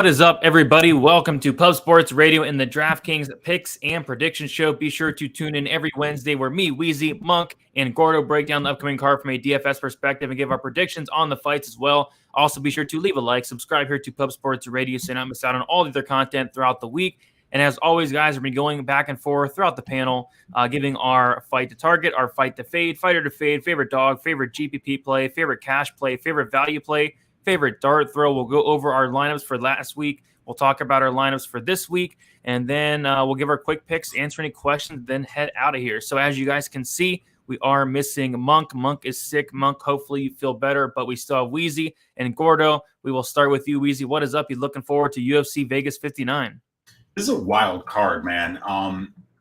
What is up, everybody? Welcome to Pub Sports Radio and the Draftkings Picks and Prediction Show. Be sure to tune in every Wednesday where me, Weezy, Monk, and Gordo break down the upcoming card from a DFS perspective and give our predictions on the fights as well. Also, be sure to leave a like, subscribe here to Pub Sports Radio so you don't miss out on all the other content throughout the week. And as always, guys, we'll be going back and forth throughout the panel, giving our fight to target, our fight to fade, fighter to fade, favorite dog, favorite GPP play, favorite cash play, favorite value play, favorite dart throw. We'll go over our lineups for last week. We'll talk about our lineups for this week, and then we'll give our quick picks, answer any questions, then head out of here. So as you guys can see, we are missing Monk. Monk is sick. Monk, hopefully you feel better, but we still have Weezy and Gordo. We will start with you, Weezy. What is up? You looking forward to UFC Vegas 59? This is a wild card, man.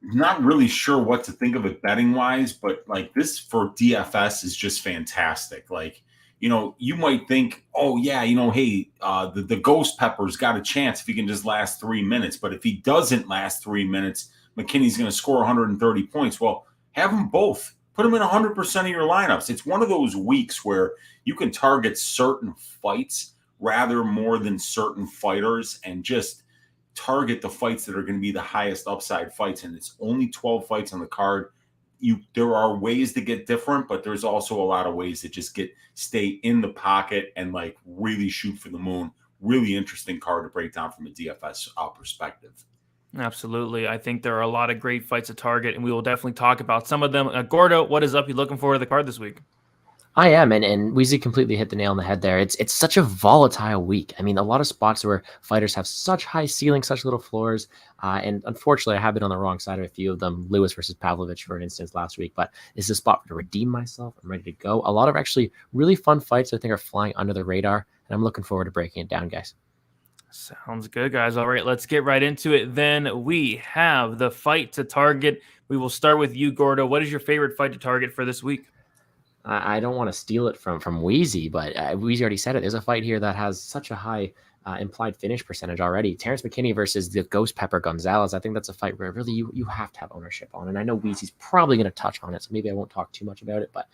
Not really sure what to think of it betting-wise, but like this for DFS is just fantastic. Like, you know, you might think, oh, yeah, you know, hey, the Ghost Pepper's got a chance if he can just last 3 minutes. But if he doesn't last 3 minutes, McKinney's going to score 130 points. Well, have them both. Put them in 100% of your lineups. It's one of those weeks where you can target certain fights rather more than certain fighters and just target the fights that are going to be the highest upside fights. And it's only 12 fights on the card. There are ways to get different, but there's also a lot of ways to just stay in the pocket and like really shoot for the moon. Really interesting card to break down from a DFS perspective. Absolutely. I think there are a lot of great fights to target, and we will definitely talk about some of them. Gordo, what is up? You looking forward to the card this week? I am, and Weezy completely hit the nail on the head there. It's such a volatile week. I mean, a lot of spots where fighters have such high ceilings, such little floors, and unfortunately, I have been on the wrong side of a few of them. Lewis versus Pavlovich, for instance, last week. But this is a spot to redeem myself. I'm ready to go. A lot of actually really fun fights I think are flying under the radar, and I'm looking forward to breaking it down, guys. Sounds good, guys. All right, let's get right into it. Then we have the fight to target. We will start with you, Gordo. What is your favorite fight to target for this week? I don't want to steal it from Weezy, but Weezy already said it. There's a fight here that has such a high implied finish percentage already. Terrence McKinney versus the Ghost Pepper Gonzalez. I think that's a fight where really you have to have ownership on. And I know Weezy's probably going to touch on it, so maybe I won't talk too much about it. But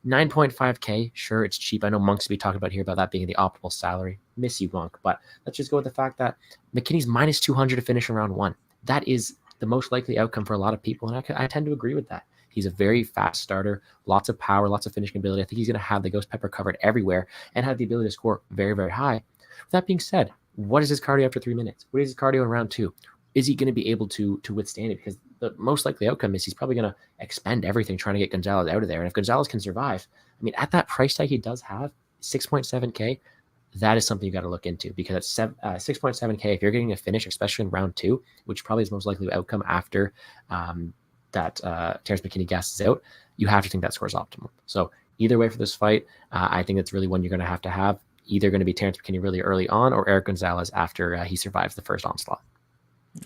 9.5K, sure, it's cheap. I know Monk's to be talking about here about that being the optimal salary. Miss you, Monk. But let's just go with the fact that McKinney's minus 200 to finish in round one. That is the most likely outcome for a lot of people, and I tend to agree with that. He's a very fast starter, lots of power, lots of finishing ability. I think he's going to have the Ghost Pepper covered everywhere and have the ability to score very, very high. With that being said, what is his cardio after 3 minutes? What is his cardio in round two? Is he going to be able to withstand it? Because the most likely outcome is he's probably going to expend everything trying to get Gonzalez out of there. And if Gonzalez can survive, I mean, at that price tag he does have, 6.7K, that is something you got to look into, because at 6.7K, if you're getting a finish, especially in round two, which probably is most likely outcome after that Terrence McKinney gasses out, you have to think that score is optimal. So either way for this fight, I think it's really one you're going to have. Either going to be Terrence McKinney really early on or Eric Gonzalez after he survives the first onslaught.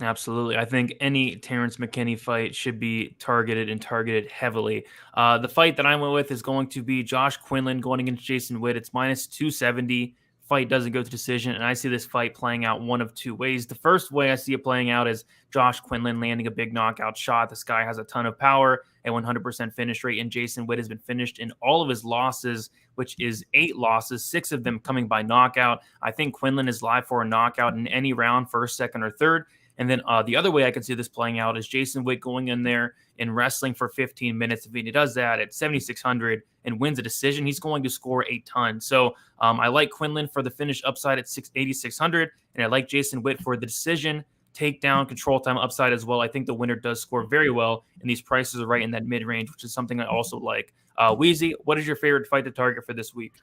Absolutely. I think any Terrence McKinney fight should be targeted heavily. The fight that I went with is going to be Josh Quinlan going against Jason Witt. It's minus 270. Fight doesn't go to decision, and I see this fight playing out one of two ways. The first way I see it playing out is Josh Quinlan landing a big knockout shot. This guy has a ton of power, a 100% finish rate, and Jason Witt has been finished in all of his losses, which is 8 losses, 6 of them coming by knockout. I think Quinlan is live for a knockout in any round, first, second, or third. And then the other way I can see this playing out is Jason Witt going in there and wrestling for 15 minutes. If he does that at 7,600 and wins a decision, he's going to score a ton. So I like Quinlan for the finish upside at 8,600, and I like Jason Witt for the decision, takedown, control time upside as well. I think the winner does score very well, and these prices are right in that mid-range, which is something I also like. Weezy, what is your favorite fight to target for this week?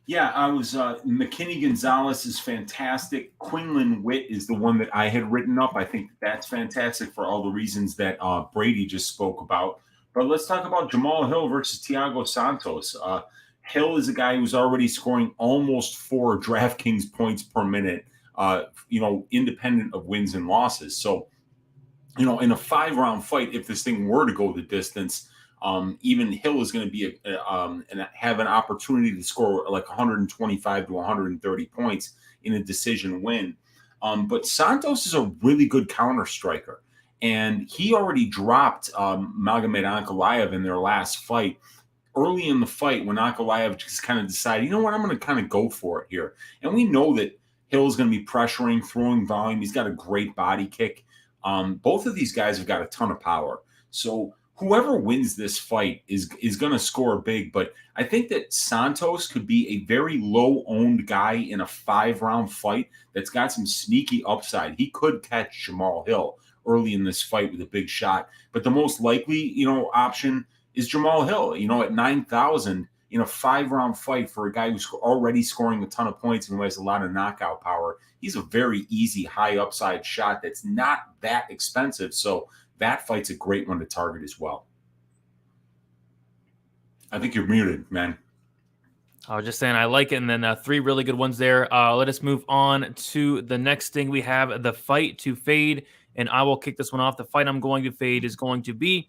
Yeah, I was McKinney Gonzalez is fantastic. Quinlan Witt is the one that I had written up. I think that's fantastic for all the reasons that Brady just spoke about. But let's talk about Jamahal Hill versus Thiago Santos. Hill is a guy who's already scoring almost 4 DraftKings points per minute, independent of wins and losses. So, in a 5-round fight, if this thing were to go the distance, even Hill is going to be and have an opportunity to score like 125 to 130 points in a decision win. But Santos is a really good counter striker, and he already dropped Magomed Ankalaev in their last fight. Early in the fight, when Ankalaev just kind of decided, you know what, I'm going to kind of go for it here. And we know that Hill's going to be pressuring, throwing volume. He's got a great body kick. Both of these guys have got a ton of power. So whoever wins this fight is going to score big. But I think that Santos could be a very low-owned guy in a 5-round fight that's got some sneaky upside. He could catch Jamahal Hill early in this fight with a big shot. But the most likely, option is Jamahal Hill, at 9,000 in a 5-round fight for a guy who's already scoring a ton of points and who has a lot of knockout power. He's a very easy, high upside shot that's not that expensive. So that fight's a great one to target as well. I think you're muted, man. I was just saying I like it. And then 3 really good ones there. Let us move on to the next thing. We have the fight to fade, and I will kick this one off. The fight I'm going to fade is going to be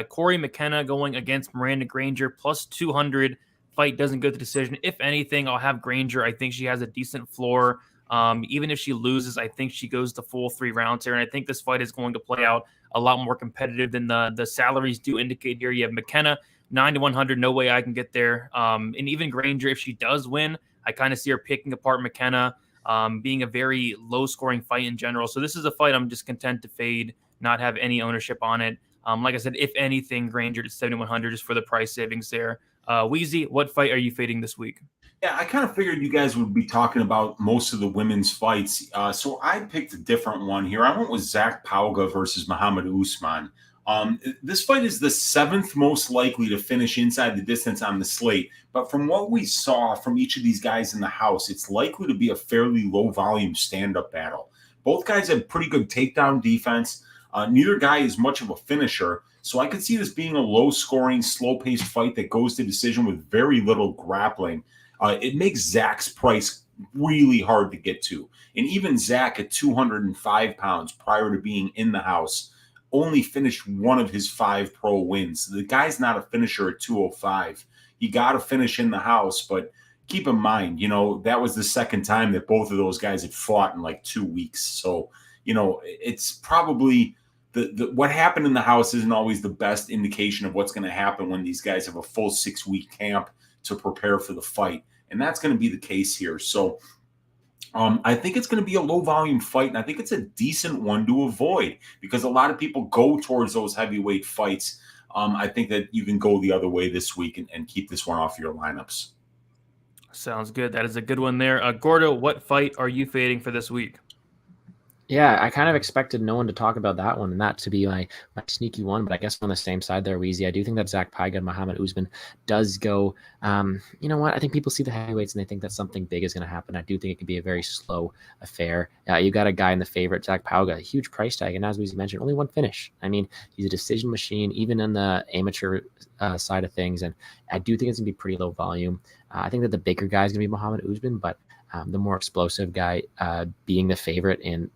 Corey McKenna going against Miranda Granger, plus 200. Fight doesn't go to decision. If anything, I'll have Granger. I think she has a decent floor. Even if she loses, I think she goes the full 3 rounds here. And I think this fight is going to play out a lot more competitive than the salaries do indicate here. You have McKenna, 9-100. No way I can get there. And even Granger, if she does win, I kind of see her picking apart McKenna, being a very low-scoring fight in general. So this is a fight I'm just content to fade, not have any ownership on it. Like I said, if anything, Granger to 7,100 just for the price savings there. Weezy, what fight are you fading this week? Yeah, I kind of figured you guys would be talking about most of the women's fights. So I picked a different one here. I went with Zach Pauga versus Mohammed Usman. This fight is the 7th most likely to finish inside the distance on the slate. But from what we saw from each of these guys in the house, it's likely to be a fairly low-volume stand-up battle. Both guys have pretty good takedown defense. Neither guy is much of a finisher. So I could see this being a low-scoring, slow-paced fight that goes to decision with very little grappling. It makes Zach's price really hard to get to. And even Zach at 205 pounds prior to being in the house only finished one of his 5 pro wins. The guy's not a finisher at 205. He got to finish in the house, but keep in mind, that was the second time that both of those guys had fought in like 2 weeks. So, it's probably what happened in the house isn't always the best indication of what's going to happen when these guys have a full 6-week camp to prepare for the fight. And that's going to be the case here. So I think it's going to be a low-volume fight, and I think it's a decent one to avoid because a lot of people go towards those heavyweight fights. I think that you can go the other way this week and keep this one off your lineups. Sounds good. That is a good one there. Gordo, what fight are you fading for this week? Yeah, I kind of expected no one to talk about that one and that to be my sneaky one, but I guess on the same side there, Weezy, I do think that Zach Pauga and Mohammed Usman does go, you know what, I think people see the heavyweights and they think that something big is going to happen. I do think it could be a very slow affair. You got a guy in the favorite, Zach Pauga, a huge price tag, and as Weezy mentioned, only one finish. I mean, he's a decision machine, even in the amateur side of things, and I do think it's going to be pretty low volume. I think that the bigger guy is going to be Mohammed Usman, but the more explosive guy being the favorite in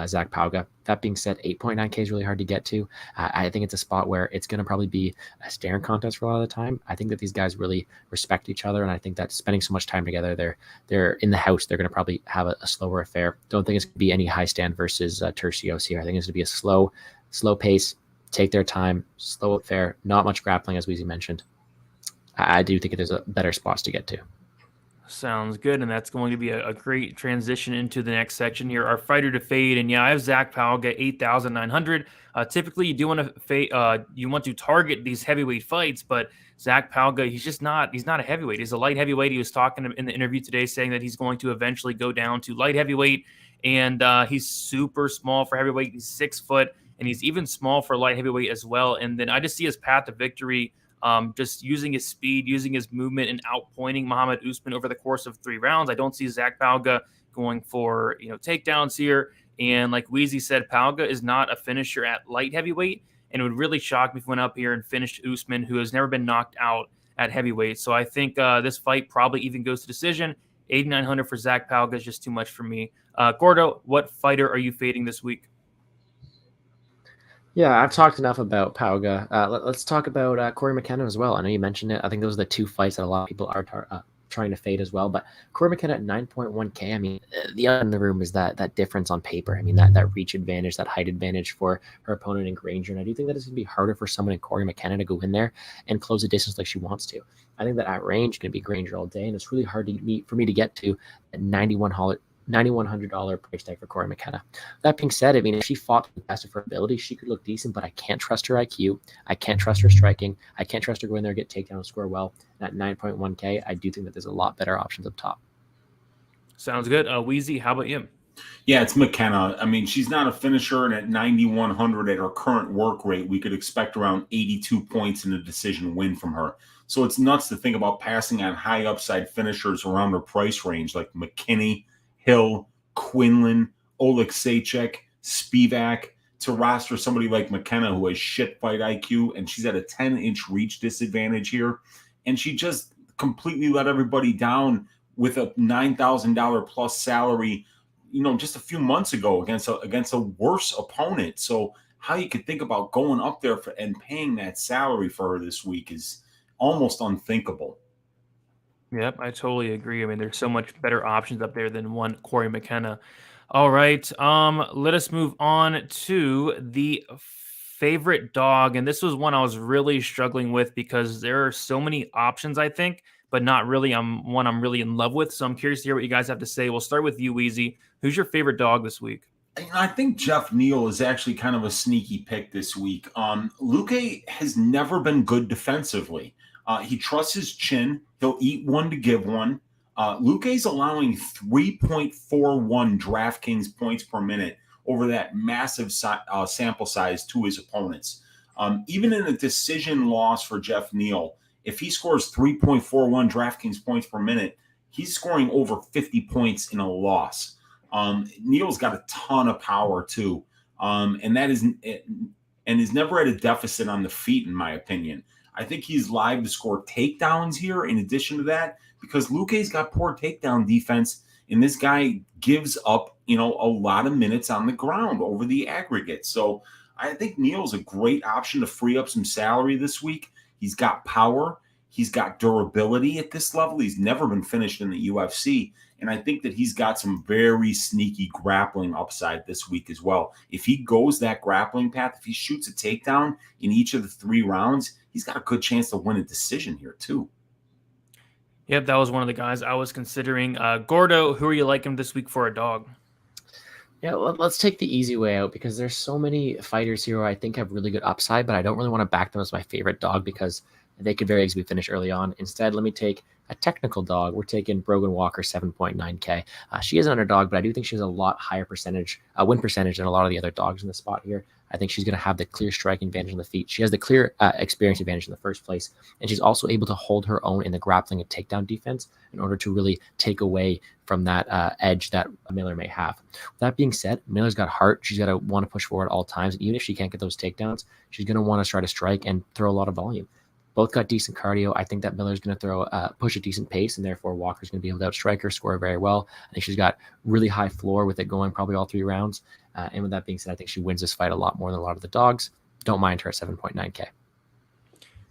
Zach Pauga. That being said, 8.9K is really hard to get to. I think it's a spot where it's going to probably be a staring contest for a lot of the time. I think that these guys really respect each other, and I think that spending so much time together, they're in the house. They're going to probably have a slower affair. Don't think it's going to be any high stand versus Tercios here. I think it's going to be a slow pace, take their time, slow affair, not much grappling, as Weezy mentioned. I do think there's a better spots to get to. Sounds good, and that's going to be a great transition into the next section here. Our fighter to fade, and yeah, I have Zach Pauga, 8,900. Typically, you do want to fade, you want to target these heavyweight fights, but Zach Pauga, he's not a heavyweight. He's a light heavyweight. He was talking in the interview today, saying that he's going to eventually go down to light heavyweight, and he's super small for heavyweight. He's 6 foot, and he's even small for light heavyweight as well. And then I just see his path to victory. Just using his speed, using his movement, and outpointing Mohammed Usman over the course of 3 rounds. I don't see Zach Pauga going for takedowns here. And like Weezy said, Pauga is not a finisher at light heavyweight, and it would really shock me if he went up here and finished Usman, who has never been knocked out at heavyweight. So I think this fight probably even goes to decision. 8,900 for Zach Pauga is just too much for me. Gordo, what fighter are you fading this week? Yeah, I've talked enough about Pauga. Let's talk about Corey McKenna as well. I know you mentioned it. I think those are the 2 fights that a lot of people are trying to fade as well. But Corey McKenna at 9.1K, I mean, the other in the room is that difference on paper. I mean, that reach advantage, that height advantage for her opponent in Granger. And I do think that it's going to be harder for someone in Corey McKenna to go in there and close the distance like she wants to. I think that at range is going to be Granger all day. And it's really hard for me to get to at $9,100 price tag for Corey McKenna. That being said, I mean, if she fought to the best of her ability, she could look decent, but I can't trust her IQ. I can't trust her striking. I can't trust her going there, get takedown, and score well. At 9.1K, I do think that there's a lot better options up top. Sounds good. Weezy, how about you? Yeah, it's McKenna. I mean, she's not a finisher, and at 9,100 at her current work rate, we could expect around 82 points in a decision win from her. So it's nuts to think about passing on high upside finishers around her price range like McKinney, Hill, Quinlan, Oleksiejczuk, Spivak, to roster somebody like McKenna who has shit fight IQ, and she's at a 10-inch reach disadvantage here. And she just completely let everybody down with a $9,000 plus salary, just a few months ago against a worse opponent. So how you could think about going up there and paying that salary for her this week is almost unthinkable. Yep, I totally agree. I mean, there's so much better options up there than one Corey McKenna. All right, let us move on to the favorite dog, and this was one I was really struggling with because there are so many options, I think, but not really one I'm really in love with. So I'm curious to hear what you guys have to say. We'll start with you, Weezy. Who's your favorite dog this week? I think Geoff Neal is actually kind of a sneaky pick this week. Luque has never been good defensively. He trusts his chin. He'll eat one to give one. Luque's allowing 3.41 Draftkings points per minute over that massive sample size to his opponents. Even in a decision loss for Geoff Neal, if he scores 3.41 Draftkings points per minute, he's scoring over 50 points in a loss. Neal's got a ton of power too, and is never at a deficit on the feet, in my opinion. I think he's live to score takedowns here in addition to that, because Luque's got poor takedown defense, and this guy gives up, a lot of minutes on the ground over the aggregate. So I think Neal's a great option to free up some salary this week. He's got power. He's got durability at this level. He's never been finished in the UFC. And I think that he's got some very sneaky grappling upside this week as well. If he goes that grappling path, if he shoots a takedown in each of the 3 rounds, he's got a good chance to win a decision here too. Yep, that was one of the guys I was considering. Gordo, who are you liking this week for a dog? Yeah, let's take the easy way out, because there's so many fighters here who I think have really good upside, but I don't really want to back them as my favorite dog because they could very easily finish early on. Instead, let me take a technical dog. We're taking Brogan Walker, 7.9K. She is an underdog, but I do think she has a lot higher win percentage than a lot of the other dogs in the spot here. I think she's going to have the clear striking advantage on the feet. She has the clear experience advantage in the first place, and she's also able to hold her own in the grappling and takedown defense in order to really take away from that edge that Miller may have. With that being said, Miller's got heart. She's got to want to push forward at all times, and even if she can't get those takedowns, she's going to want to try to strike and throw a lot of volume. Both got decent cardio. I think that Miller's going to push a decent pace, and therefore Walker's going to be able to outstrike her, score very well. I think she's got really high floor with it going probably all 3 rounds. And with that being said, I think she wins this fight a lot more than a lot of the dogs. Don't mind her at 7.9K.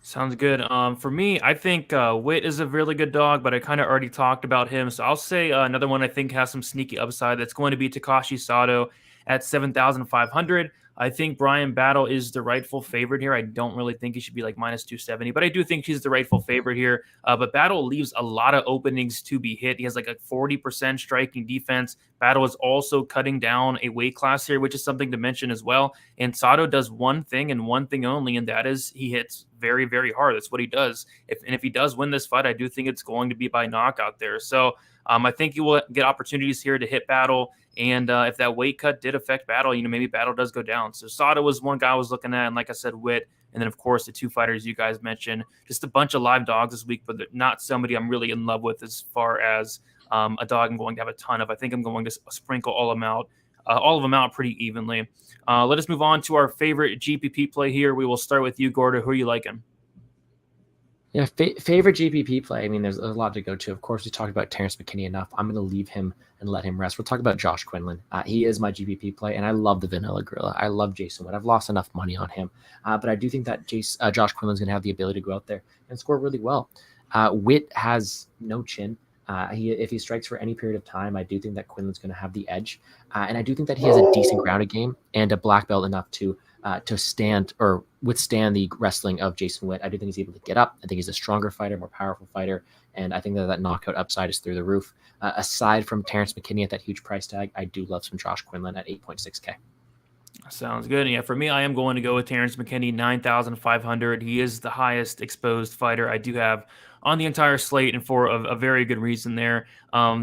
Sounds good. For me, I think Witt is a really good dog, but I kind of already talked about him. So I'll say another one I think has some sneaky upside. That's going to be Takashi Sato at 7,500. I think Brian Battle is the rightful favorite here. I don't really think he should be like minus 270, but I do think he's the rightful favorite here. But Battle leaves a lot of openings to be hit. He has like a 40% striking defense. Battle is also cutting down a weight class here, which is something to mention as well. And Sato does one thing and one thing only, and that is he hits very, very hard. That's what he does. If he does win this fight, I do think it's going to be by knockout there. So I think you will get opportunities here to hit Battle. And if that weight cut did affect Battle, maybe Battle does go down. So Sato was one guy I was looking at. And like I said, Witt. And then, of course, the 2 fighters you guys mentioned. Just a bunch of live dogs this week, but not somebody I'm really in love with as far as a dog I'm going to have a ton of. I think I'm going to sprinkle all of them out pretty evenly. Let us move on to our favorite GPP play here. We will start with you, Gordo. Who are you liking? Yeah, favorite GPP play. I mean, there's a lot to go to. Of course, we talked about Terrence McKinney enough. I'm going to leave him and let him rest. We'll talk about Josh Quinlan. He is my GPP play, and I love the Vanilla Gorilla. I love Jason Wood. I've lost enough money on him, but I do think that Josh Quinlan's going to have the ability to go out there and score really well. Witt has no chin. If he strikes for any period of time, I do think that Quinlan's going to have the edge. And I do think that he has a decent grounded game and a black belt enough to to stand or withstand the wrestling of Jason Witt. I do think he's able to get up. I think he's a stronger fighter, more powerful fighter, and I think that knockout upside is through the roof. Aside from Terrence McKinney at that huge price tag, I do love some Josh Quinlan at 8.6K. Sounds good. And yeah, for me, I am going to go with Terrence McKinney, 9,500. He is the highest exposed fighter I do have on the entire slate, and for a very good reason there.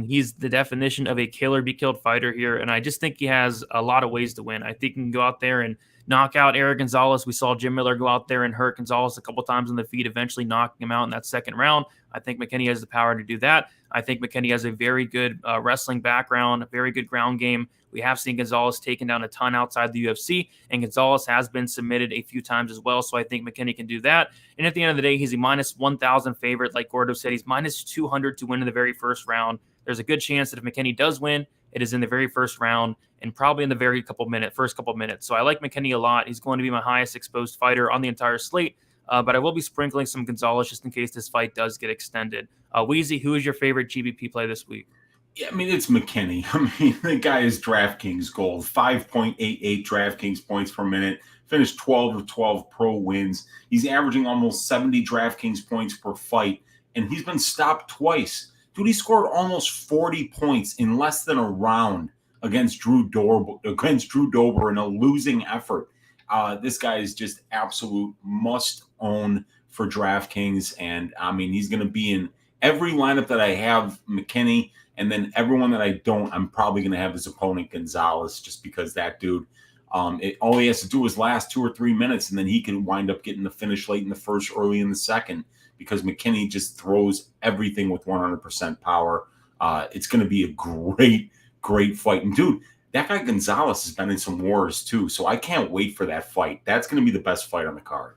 He's the definition of a killer be killed fighter here, and I just think he has a lot of ways to win. I think he can go out there and knock out Eric Gonzalez. We saw Jim Miller go out there and hurt Gonzalez a couple times on the feet, eventually knocking him out in that second round. I think McKinney has the power to do that. I think McKinney has a very good wrestling background, a very good ground game. We have seen Gonzalez taken down a ton outside the UFC, and Gonzalez has been submitted a few times as well, so I think McKinney can do that. And at the end of the day, he's a minus 1,000 favorite. Like Gordo said, he's minus 200 to win in the very first round. There's a good chance that if McKinney does win, it is in the very first round and probably in the first couple minutes. So I like McKinney a lot. He's going to be my highest exposed fighter on the entire slate, but I will be sprinkling some Gonzalez just in case this fight does get extended. Weezy, who is your favorite GBP play this week? Yeah, I mean, it's McKinney. I mean, the guy is DraftKings gold, 5.88 DraftKings points per minute, finished 12 of 12 pro wins. He's averaging almost 70 DraftKings points per fight, and he's been stopped twice. Dude, he scored almost 40 points in less than a round against Drew Dober in a losing effort. This guy is just absolute must own for DraftKings, and I mean, he's going to be in every lineup that I have McKinney, and then everyone that I don't, I'm probably going to have his opponent Gonzalez, just because that dude, all he has to do is last 2 or 3 minutes, and then he can wind up getting the finish late in the first, early in the second, because McKinney just throws everything with 100% power. It's going to be a great fight. And dude, that guy Gonzalez has been in some wars too, so I can't wait for that fight. That's going to be the best fight on the card.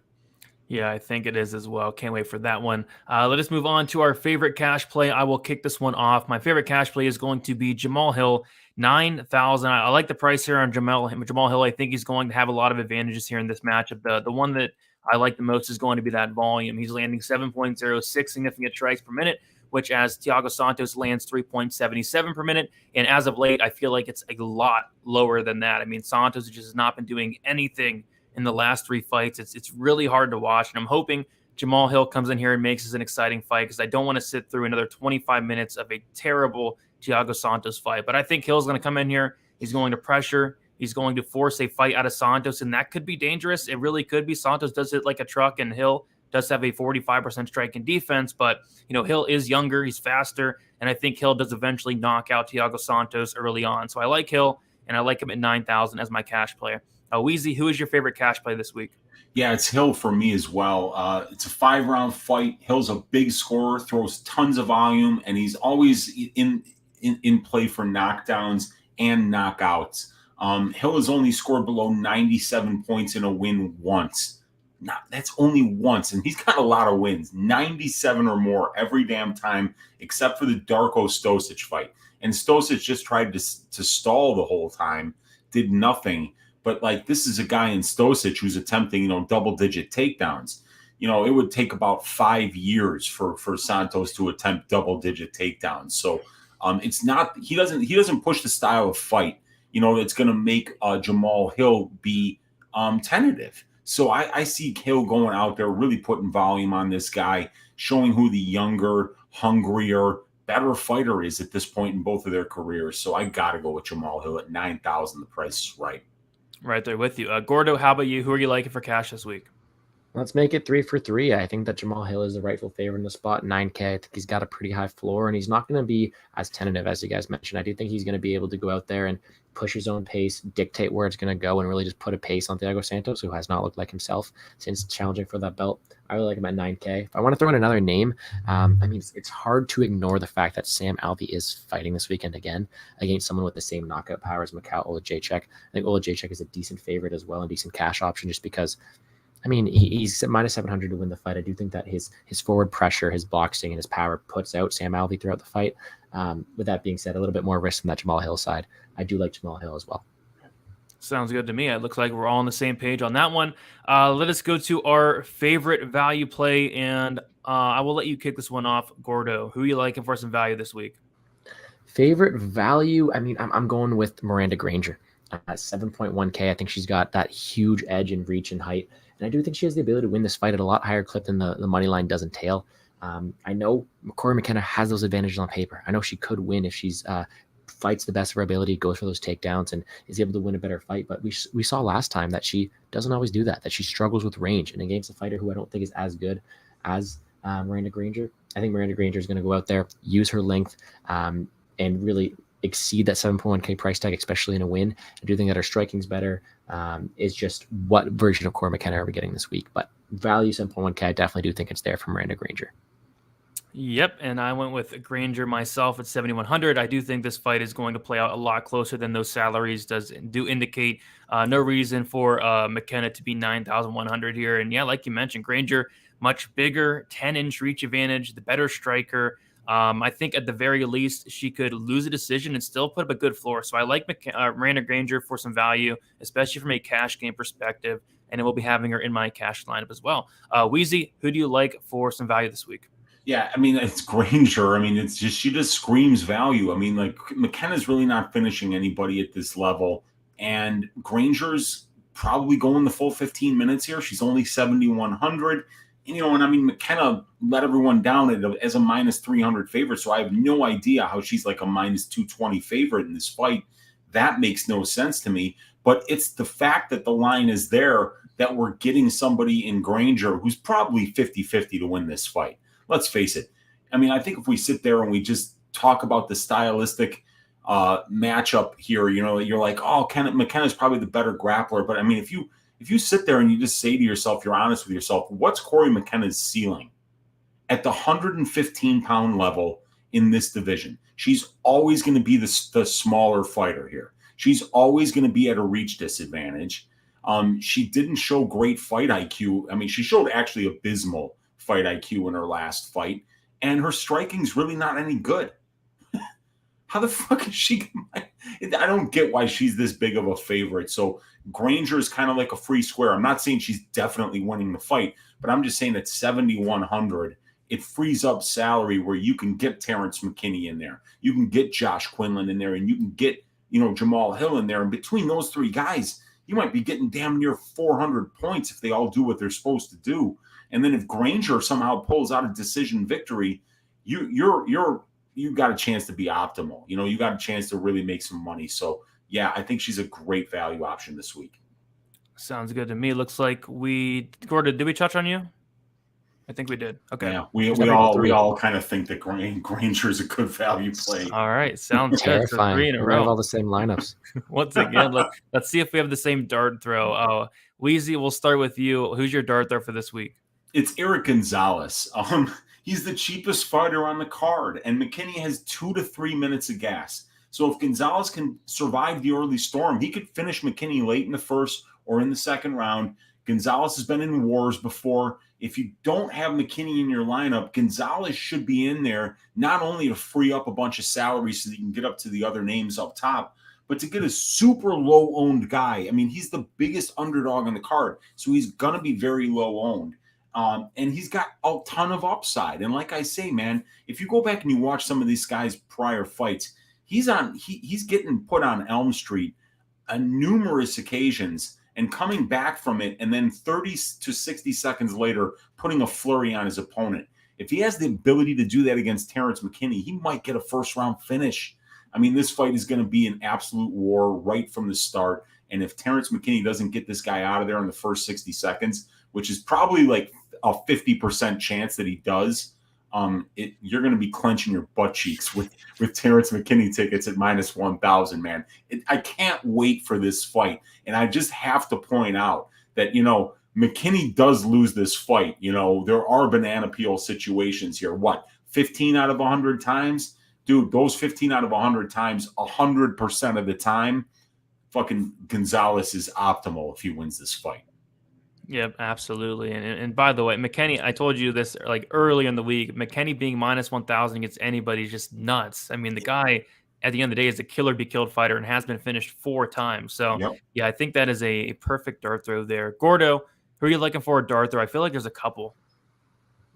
Yeah, I think it is as well. Can't wait for that one. Let us move on to our favorite cash play. I will kick this one off. My favorite cash play is going to be Jamahal Hill, 9,000. I like the price here on Jamahal Hill. I think he's going to have a lot of advantages here in this matchup. The one that I like the most is going to be that volume. He's landing 7.06 significant strikes per minute, which as Thiago Santos lands 3.77 per minute. And as of late, I feel like it's a lot lower than that. I mean, Santos just has not been doing anything in the last 3 fights. It's really hard to watch, and I'm hoping Jamahal Hill comes in here and makes this an exciting fight, because I don't want to sit through another 25 minutes of a terrible Thiago Santos fight. But I think Hill's going to come in here. He's going to pressure. He's going to force a fight out of Santos, and that could be dangerous. It really could be. Santos does it like a truck, and Hill does have a 45% strike in defense, but Hill is younger, he's faster, and I think Hill does eventually knock out Thiago Santos early on. So I like Hill, and I like him at 9,000 as my cash player. Weezy, who is your favorite cash play this week? Yeah, it's Hill for me as well. It's a 5-round fight. Hill's a big scorer, throws tons of volume, and he's always in play for knockdowns and knockouts. Hill has only scored below 97 points in a win once. That's only once, and he's got a lot of wins, 97 or more every damn time, except for the Darko Stosic fight. And Stosic just tried to stall the whole time, did nothing. But this is a guy in Stosic who's attempting, double-digit takedowns. It would take about 5 years for Santos to attempt double-digit takedowns. So it's not he doesn't push the style of fight. It's going to make Jamahal Hill be tentative. So I see Hill going out there, really putting volume on this guy, showing who the younger, hungrier, better fighter is at this point in both of their careers. So I got to go with Jamahal Hill at 9,000. The price is right. Right there with you. Gordo, how about you? Who are you liking for cash this week? Let's make it 3 for 3. I think that Jamahal Hill is the rightful favorite in the spot, 9K. I think he's got a pretty high floor, and he's not going to be as tentative as you guys mentioned. I do think he's going to be able to go out there and push his own pace, dictate where it's going to go, and really just put a pace on Thiago Santos, who has not looked like himself since challenging for that belt. I really like him at 9K. If I want to throw in another name, it's hard to ignore the fact that Sam Alvey is fighting this weekend again against someone with the same knockout power as Michał Oleksiejczuk. I think Oleksiejczuk is a decent favorite as well, and decent cash option, just because he's minus 700 to win the fight. I do think that his forward pressure, his boxing, and his power puts out Sam Alvey throughout the fight. With that being said, a little bit more risk than that Jamahal Hill side. I do like Jamahal Hill as well. Sounds good to me. It looks like we're all on the same page on that one. Let us go to our favorite value play, and I will let you kick this one off, Gordo. Who are you liking for some value this week? Favorite value? I'm going with Miranda Granger. at 7.1K. I think she's got that huge edge in reach and height. And I do think she has the ability to win this fight at a lot higher clip than the money line does entail. I know Corey McKenna has those advantages on paper. I know she could win if she's fights the best of her ability, goes for those takedowns, and is able to win a better fight. But we saw last time that she doesn't always do that she struggles with range. And against a fighter who I don't think is as good as Miranda Granger, I think Miranda Granger is going to go out there, use her length, and really exceed that 7.1K price tag, especially in a win. I do think that her striking's better. Is just what version of Corey McKenna are we getting this week? But value 7.1K, I definitely do think it's there for Miranda Granger. Yep, and I went with Granger myself at 7,100. I do think this fight is going to play out a lot closer than those salaries do indicate. No reason for McKenna to be 9,100 here. And yeah, like you mentioned, Granger, much bigger, 10-inch reach advantage, the better striker. I think at the very least, she could lose a decision and still put up a good floor. So I like Miranda Granger for some value, especially from a cash game perspective. And I will be having her in my cash lineup as well. Weezy, who do you like for some value this week? Yeah, I mean, it's Granger. I mean, it's just, she just screams value. I mean, like, McKenna's really not finishing anybody at this level. And Granger's probably going the full 15 minutes here. She's only 7,100. And, and I mean, McKenna let everyone down as a minus 300 favorite. So I have no idea how she's like a minus 220 favorite in this fight. That makes no sense to me. But it's the fact that the line is there that we're getting somebody in Granger who's probably 50-50 to win this fight. Let's face it. I mean, I think if we sit there and we just talk about the stylistic matchup here, you're like, oh, McKenna's probably the better grappler. But I mean, if you sit there and you just say to yourself, you're honest with yourself, what's Corey McKenna's ceiling? At the 115-pound level in this division, she's always going to be the smaller fighter here. She's always going to be at a reach disadvantage. She didn't show great fight IQ. I mean, she showed actually abysmal fight IQ in her last fight, and her striking's really not any good. How the fuck is she? I don't get why she's this big of a favorite. So Granger is kind of like a free square. I'm not saying she's definitely winning the fight, but I'm just saying that 7,100, it frees up salary where you can get Terrence McKinney in there, you can get Josh Quinlan in there, and you can get Jamahal Hill in there. And between those three guys, you might be getting damn near 400 points if they all do what they're supposed to do. And then if Granger somehow pulls out a decision victory, you got a chance to be optimal. You got a chance to really make some money. So yeah, I think she's a great value option this week. Sounds good to me. Looks like Gordo, did we touch on you? I think we did. Okay. Yeah, we all kind of think that Granger is a good value play. All right, sounds terrifying. Good. 3 in a row. We have all the same lineups. Once again, let's see if we have the same dart throw. Weezy, we'll start with you. Who's your dart throw for this week? It's Eric Gonzalez. He's the cheapest fighter on the card, and McKinney has 2 to 3 minutes of gas. So if Gonzalez can survive the early storm, he could finish McKinney late in the first or in the second round. Gonzalez has been in wars before. If you don't have McKinney in your lineup, Gonzalez should be in there, not only to free up a bunch of salary so that you can get up to the other names up top, but to get a super low-owned guy. I mean, he's the biggest underdog on the card, so he's going to be very low-owned. And he's got a ton of upside. And like I say, man, if you go back and you watch some of these guys' prior fights, he's getting put on Elm Street on numerous occasions and coming back from it, and then 30 to 60 seconds later, putting a flurry on his opponent. If he has the ability to do that against Terrence McKinney, he might get a first-round finish. I mean, this fight is going to be an absolute war right from the start. And if Terrence McKinney doesn't get this guy out of there in the first 60 seconds, which is probably like a 50% chance that he does, you're going to be clenching your butt cheeks with Terrence McKinney tickets at minus 1,000, man. I can't wait for this fight. And I just have to point out that, McKinney does lose this fight. There are banana peel situations here. 15 out of 100 times? Dude, those 15 out of 100 times, 100% of the time, fucking Gonzalez is optimal if he wins this fight. Yep, absolutely. And by the way, McKinney, I told you this like early in the week, McKinney being minus 1,000 against anybody is just nuts. I mean, the guy at the end of the day is a killer be killed fighter and has been finished 4 times. So yeah, I think that is a perfect dart throw there. Gordo, who are you looking for a dart throw? I feel like there's a couple.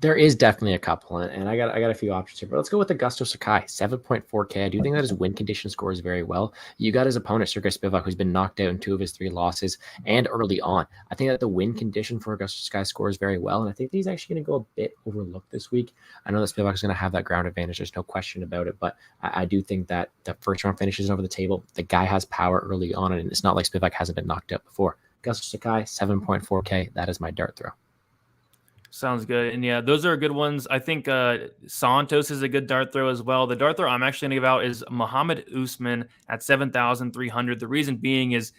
There is definitely a couple, and I got a few options here, but let's go with Augusto Sakai, 7.4K. I do think that his win condition scores very well. You got his opponent, Sergey Spivak, who's been knocked out in 2 of his 3 losses and early on. I think that the win condition for Augusto Sakai scores very well, and I think that he's actually going to go a bit overlooked this week. I know that Spivak is going to have that ground advantage. There's no question about it, but I do think that the first round finish is over the table. The guy has power early on, and it's not like Spivak hasn't been knocked out before. Augusto Sakai, 7.4K. That is my dart throw. Sounds good. And yeah, those are good ones. I think Santos is a good dart throw as well. The dart throw I'm actually going to give out is Mohammed Usman at 7,300. The reason being is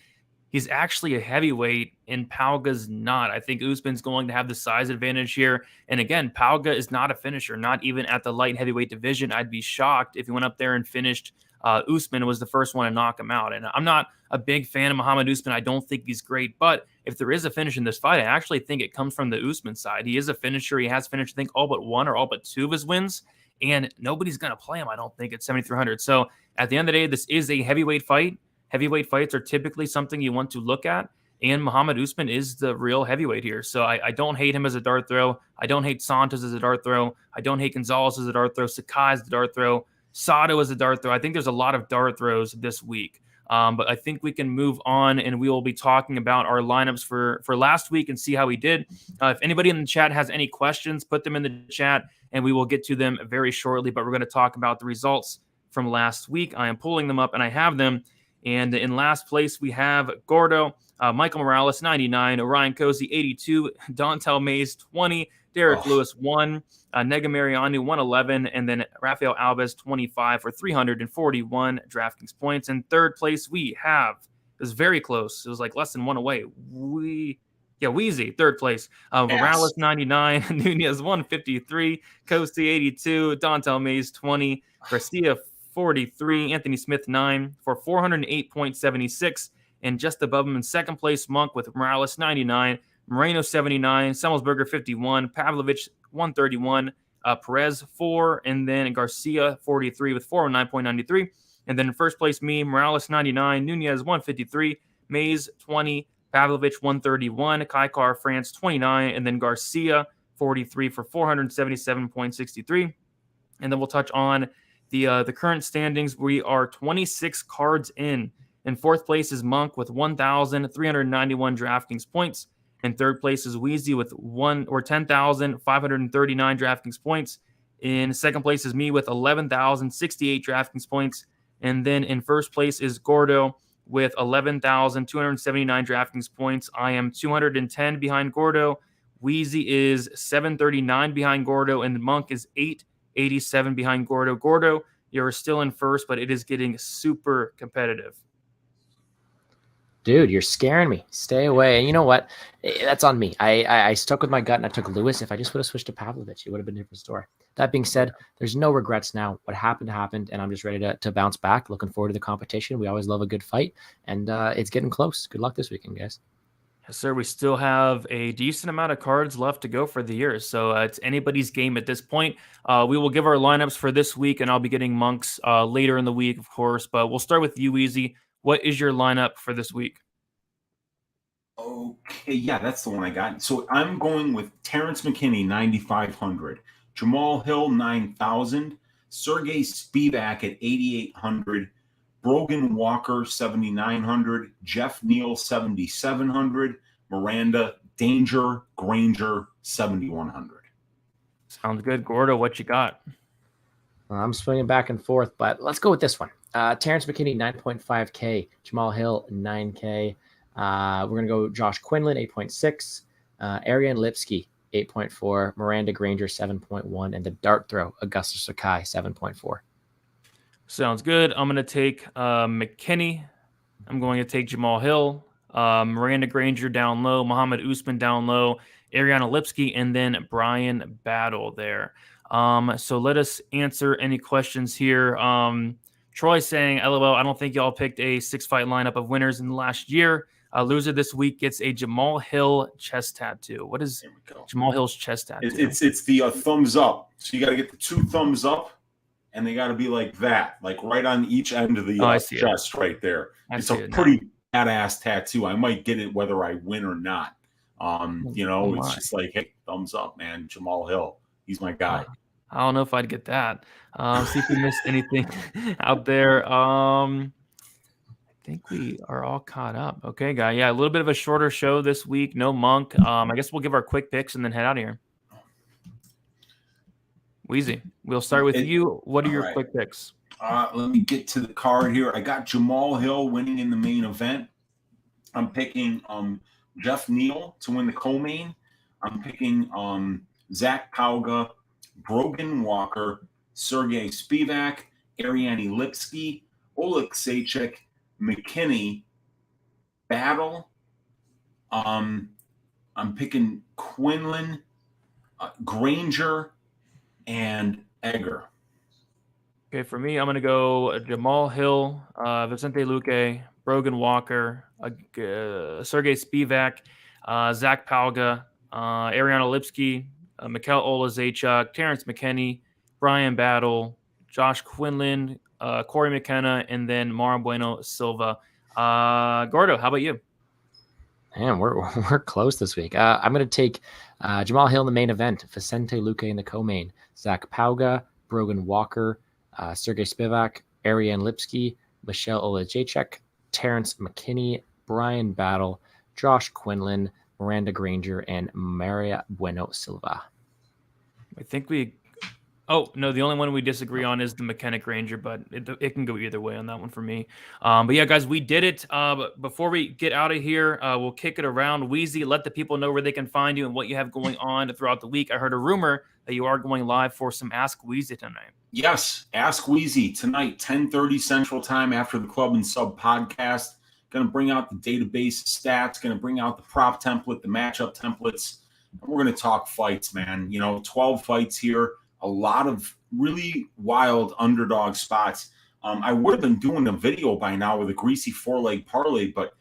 he's actually a heavyweight and Pauga's not. I think Usman's going to have the size advantage here. And again, Pauga is not a finisher, not even at the light heavyweight division. I'd be shocked if he went up there and finished. Usman was the first one to knock him out. And I'm not a big fan of Mohammed Usman. I don't think he's great. But if there is a finish in this fight, I actually think it comes from the Usman side. He is a finisher. He has finished, I think, all but 1 or all but 2 of his wins. And nobody's going to play him, I don't think, at 7,300. So at the end of the day, this is a heavyweight fight. Heavyweight fights are typically something you want to look at. And Mohammed Usman is the real heavyweight here. So I don't hate him as a dart throw. I don't hate Santos as a dart throw. I don't hate Gonzalez as a dart throw. Sakai as the dart throw. Sato as a dart throw. I think there's a lot of dart throws this week. But I think we can move on, and we will be talking about our lineups for last week and see how we did. If anybody in the chat has any questions, put them in the chat, and we will get to them very shortly. But we're going to talk about the results from last week. I am pulling them up, and I have them. And in last place, we have Gordo, Michael Morales, 99, Orion Cozy, 82, Dontel Mays, 20, Derek Lewis, 1, Nega Mariani, 111, and then Rafael Alves, 25 for 341 DraftKings points. In third place, we have, it was very close. It was like less than 1 away. Weezy, third place. Morales, 99, Nunez, 153, Cozy, 82, Dontel Mays, 20, Garcia, 43, Anthony Smith, 9 for 408.76. And just above him in second place, Monk with Morales, 99, Moreno, 79, Semmelsberger, 51, Pavlovich, 131, Perez, 4, and then Garcia, 43 with 409.93. And then in first place, me, Morales, 99, Nunez, 153, Mays, 20, Pavlovich, 131, Kaikar, France, 29, and then Garcia, 43 for 477.63. And then we'll touch on the current standings. We are 26 cards in. In fourth place is Monk with 1,391 DraftKings points. In third place is Weezy with 10,539 DraftKings points. In second place is me with 11,068 DraftKings points. And then in first place is Gordo with 11,279 DraftKings points. I am 210 behind Gordo. Weezy is 739 behind Gordo. And Monk is 887 behind Gordo. Gordo, you're still in first, but it is getting super competitive. Dude, you're scaring me. Stay away. And you know what? That's on me. I stuck with my gut and I took Lewis. If I just would have switched to Pavlovich, it would have been a different story. That being said, there's no regrets now. What happened happened, and I'm just ready to bounce back. Looking forward to the competition. We always love a good fight, and it's getting close. Good luck this weekend, guys. Yes, sir. We still have a decent amount of cards left to go for the year, so it's anybody's game at this point. We will give our lineups for this week, and I'll be getting Monks later in the week, of course. But we'll start with you, Weezy. What is your lineup for this week? Okay, yeah, that's the one I got. So I'm going with Terrence McKinney, 9,500. Jamahal Hill, 9,000. Sergey Spivak at 8,800. Brogan Walker, 7,900. Geoff Neal, 7,700. Miranda, Danger, Granger, 7,100. Sounds good. Gordo, what you got? I'm swinging back and forth, but let's go with this one. Terrence McKinney, 9.5K. Jamahal Hill, 9K. We're going to go Josh Quinlan, 8.6. Ariane Lipski, 8.4. Miranda Granger, 7.1. And the dart throw, Augusto Sakai, 7.4. Sounds good. I'm going to take McKinney. I'm going to take Jamahal Hill. Miranda Granger down low. Mohammed Usman down low. Ariane Lipski, and then Brian Battle there. So let us answer any questions here. Troy saying, LOL, I don't think y'all picked a 6-fight lineup of winners in the last year. Loser this week gets a Jamahal Hill chest tattoo. What is Jamahal Hill's chest tattoo? It's the thumbs up. So you got to get the 2 thumbs up, and they got to be like that, like right on each end of the chest right there. It's a pretty badass tattoo. I might get it whether I win or not. It's just like, hey, thumbs up, man. Jamahal Hill. He's my guy. I don't know if I'd get that. See if we missed anything out there. I think we are all caught up. Okay, guy. Yeah, a little bit of a shorter show this week. No Monk. I guess we'll give our quick picks and then head out of here. Weezy, we'll start with you. What are your quick picks? Let me get to the card here. I got Jamahal Hill winning in the main event. I'm picking Geoff Neal to win the co-main. I'm picking Zach Pauga, Brogan Walker, Sergey Spivak, Ariane Lipski, Oleksiejczuk, McKinney, Battle. I'm picking Quinlan, Granger, and Egger. Okay, for me, I'm going to go Jamahal Hill, Vicente Luque, Brogan Walker, Sergey Spivak, Zach Pauga, Ariane Lipski, Michał Oleksiejczuk, Terrence McKinney, Brian Battle, Josh Quinlan, Corey McKenna, and then Mara Bueno Silva. Gordo, how about you? Man, we're close this week. I'm going to take Jamahal Hill in the main event, Vicente Luque in the co-main, Zach Pauga, Brogan Walker, Sergey Spivak, Ariane Lipski, Michał Oleksiejczuk, Terrence McKinney, Brian Battle, Josh Quinlan, Miranda Granger, and Maria Bueno Silva. I think we... Oh, no, the only one we disagree on is the McKenna Granger, but it can go either way on that one for me. But yeah, guys, we did it. But before we get out of here, we'll kick it around. Weezy, let the people know where they can find you and what you have going on throughout the week. I heard a rumor that you are going live for some Ask Weezy tonight. Yes, Ask Weezy tonight, 10:30 Central Time after the Club and Sub podcast. Going to bring out the database stats, going to bring out the prop template, the matchup templates, and we're going to talk fights, man. 12 fights here. A lot of really wild underdog spots. I would have been doing a video by now with a greasy 4-leg parlay, but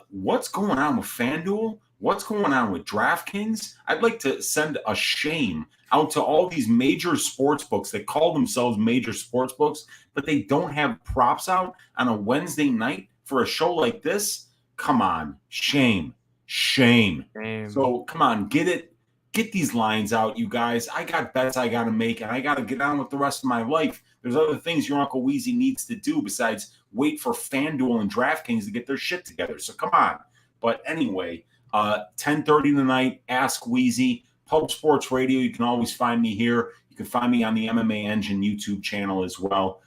what's going on with FanDuel? What's going on with DraftKings? I'd like to send a shame out to all these major sports books that call themselves major sports books, but they don't have props out on a Wednesday night for a show like this. Come on. Shame. So come on, get it. Get these lines out, you guys. I got bets I got to make, and I got to get on with the rest of my life. There's other things your Uncle Weezy needs to do besides wait for FanDuel and DraftKings to get their shit together. So come on. But anyway, 10:30 tonight, Ask Weezy. Pub Sports Radio, you can always find me here. You can find me on the MMA Engine YouTube channel as well.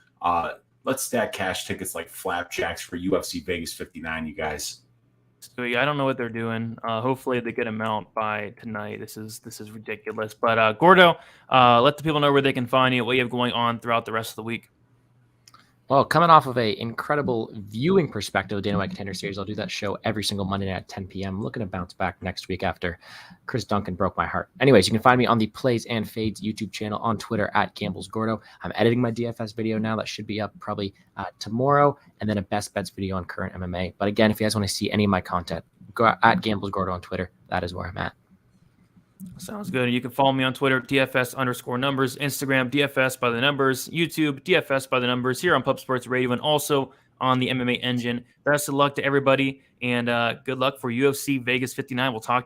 Let's stack cash tickets like flapjacks for UFC Vegas 59, you guys. So yeah, I don't know what they're doing. Hopefully they get them out by tonight. This is ridiculous. But Gordo, let the people know where they can find you, what you have going on throughout the rest of the week. Well, coming off of a incredible viewing perspective of Dana White Contender Series, I'll do that show every single Monday night at 10 p.m. I'm looking to bounce back next week after Chris Duncan broke my heart. Anyways, you can find me on the Plays and Fades YouTube channel, on Twitter at GamblesGordo. I'm editing my DFS video now. That should be up probably tomorrow, and then a Best Bets video on current MMA. But again, if you guys want to see any of my content, go at GamblesGordo on Twitter. That is where I'm at. Sounds good. You can follow me on Twitter, DFS_numbers, Instagram, DFS by the numbers, YouTube, DFS by the numbers, here on Pub Sports Radio, and also on the MMA Engine. Best of luck to everybody, and good luck for UFC Vegas 59. We'll talk to you.